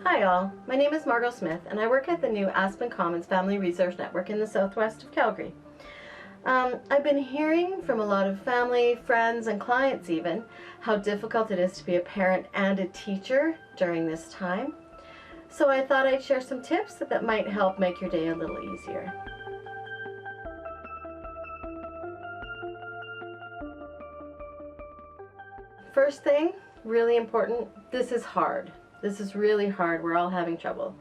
Hi all, my name is Margot Smith and I work at the new Aspen Commons Family Resource Network in the southwest of Calgary. I've been hearing from a lot of family, friends, and clients even how difficult it is to be a parent and a teacher during this time. So I thought I'd share some tips that might help make your day a little easier. First thing, really important, this is hard. This is really hard. We're all having trouble.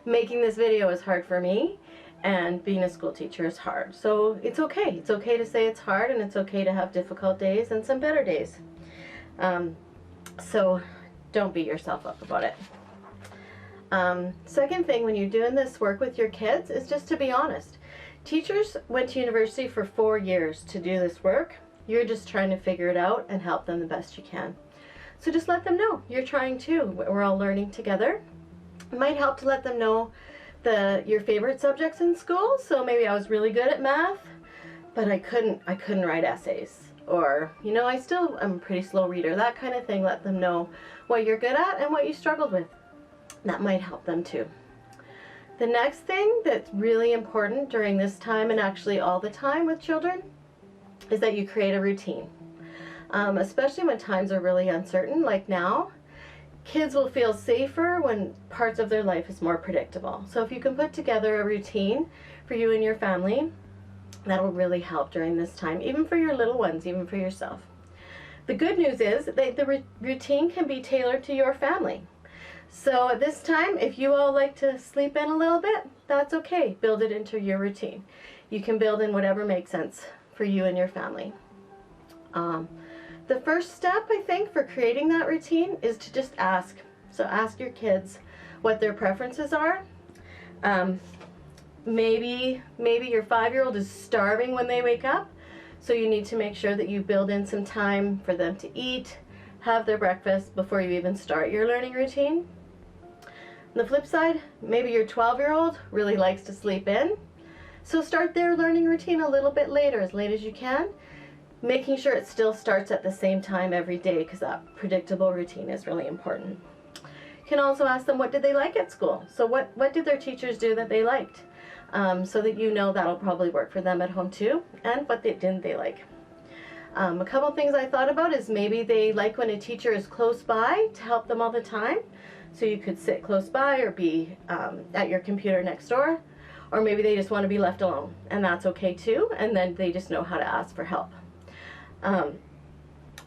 Making this video is hard for me, and being a school teacher is hard. So it's okay. It's okay to say it's hard, and it's okay to have difficult days and some better days. So don't beat yourself up about it. Second thing, when you're doing this work with your kids, is just to be honest. Teachers went to university for 4 years to do this work. You're just trying to figure it out and help them the best you can. So just let them know you're trying too. We're all learning together. It might help to let them know your favorite subjects in school. So maybe I was really good at math, but I couldn't write essays. Or, you know, I'm a pretty slow reader. That kind of thing. Let them know what you're good at and what you struggled with. That might help them too. The next thing that's really important during this time, and actually all the time with children, is that you create a routine. Especially when times are really uncertain, like now. Kids will feel safer when parts of their life is more predictable. So if you can put together a routine for you and your family, that'll really help during this time, even for your little ones, even for yourself. The good news is that the routine can be tailored to your family. So at this time, if you all like to sleep in a little bit, that's okay. Build it into your routine. You can build in whatever makes sense for you and your family. The first step, I think, for creating that routine is to just ask. So ask your kids what their preferences are. Maybe your 5-year-old is starving when they wake up, so you need to make sure that you build in some time for them to eat, have their breakfast before you even start your learning routine. On the flip side, maybe your 12-year-old really likes to sleep in, so start their learning routine a little bit later, as late as you can, making sure it still starts at the same time every day, because that predictable routine is really important. You can also ask them, what did they like at school? So what did their teachers do that they liked? So that you know that'll probably work for them at home too, and what didn't they like. A couple things I thought about is maybe they like when a teacher is close by to help them all the time. So you could sit close by or be at your computer next door. Or maybe they just want to be left alone, and that's okay too, and then they just know how to ask for help.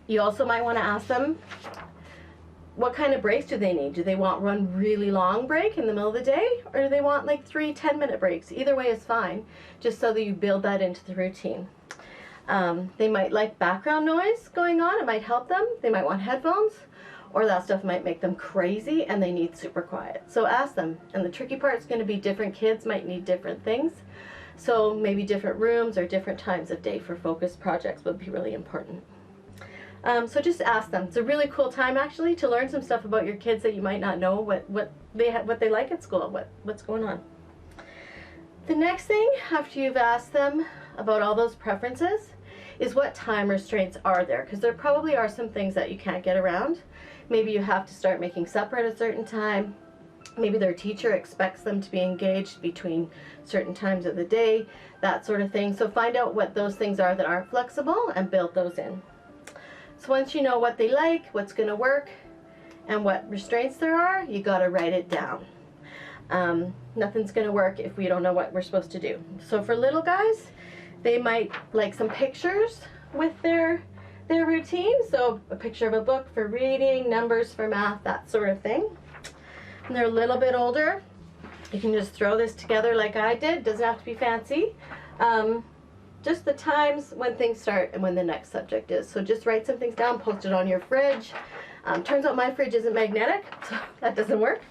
You also might want to ask them, what kind of breaks do they need? Do they want one really long break in the middle of the day, or do they want like 3 10-minute breaks? Either way is fine, just so that you build that into the routine. They might like background noise going on. It might help them. They might want headphones, or that stuff might make them crazy and they need super quiet. So ask them. And the tricky part is going to be different kids might need different things. So maybe different rooms or different times of day for focused projects would be really important. So just ask them. It's a really cool time actually to learn some stuff about your kids that you might not know what they like at school, what's going on. The next thing after you've asked them about all those preferences is what time restraints are there, because there probably are some things that you can't get around. Maybe you have to start making supper at a certain time. Maybe their teacher expects them to be engaged between certain times of the day, that sort of thing. So find out what those things are that aren't flexible and build those in. So once you know what they like, what's going to work, and what restraints there are, you got to write it down. Nothing's going to work if we don't know what we're supposed to do. So for little guys, they might like some pictures with their routine. So a picture of a book for reading, numbers for math, that sort of thing. When they're a little bit older, you can just throw this together like I did. Doesn't have to be fancy. Just the times when things start and when the next subject is. So just write some things down, post it on your fridge. Turns out my fridge isn't magnetic, so that doesn't work.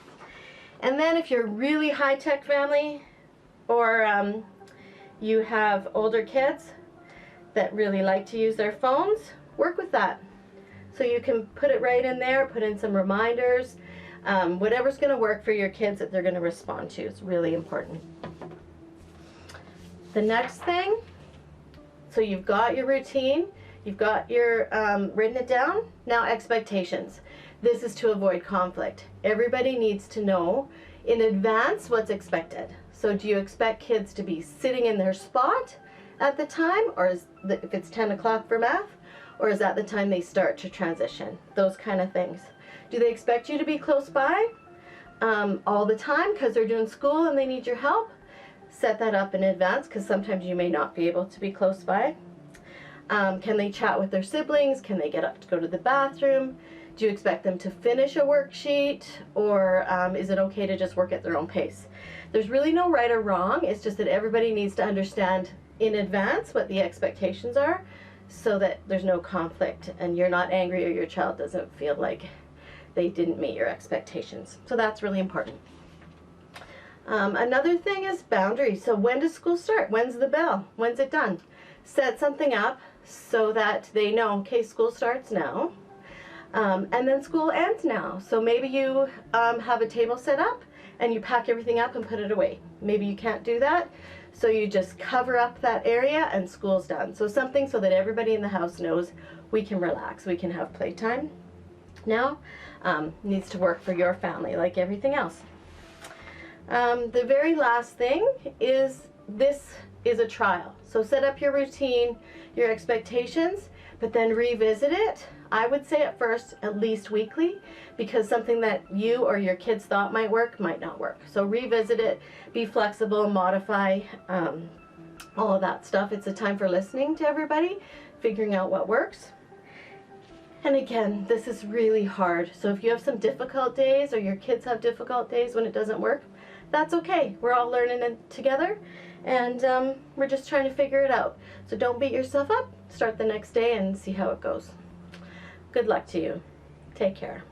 And then if you're a really high-tech family, or you have older kids that really like to use their phones, work with that. So you can put it right in there, put in some reminders, whatever's going to work for your kids that they're going to respond to. It's really important. The next thing, so you've got your routine, you've got your written it down. Now expectations. This is to avoid conflict. Everybody needs to know in advance what's expected. So do you expect kids to be sitting in their spot at the time, or if it's 10 o'clock for math, or is that the time they start to transition? Those kind of things. Do they expect you to be close by all the time because they're doing school and they need your help? Set that up in advance, because sometimes you may not be able to be close by. Can they chat with their siblings? Can they get up to go to the bathroom? Do you expect them to finish a worksheet, or is it okay to just work at their own pace? There's really no right or wrong. It's just that everybody needs to understand in advance what the expectations are, so that there's no conflict and you're not angry, or your child doesn't feel like they didn't meet your expectations. So that's really important. Another thing is boundaries. So when does school start? When's the bell? When's it done? Set something up so that they know, okay, school starts now, and then school ends now. So maybe you have a table set up and you pack everything up and put it away. Maybe you can't do that, so you just cover up that area and school's done. So something so that everybody in the house knows we can relax, we can have playtime. Now, needs to work for your family like everything else. The very last thing is, this is a trial. So set up your routine, your expectations, but then revisit it. I would say at first at least weekly, because something that you or your kids thought might work might not work. So revisit it, be flexible, modify, all of that stuff. It's a time for listening to everybody, figuring out what works. And again, this is really hard. So if you have some difficult days, or your kids have difficult days when it doesn't work, that's okay. We're all learning it together, and we're just trying to figure it out. So don't beat yourself up. Start the next day and see how it goes. Good luck to you. Take care.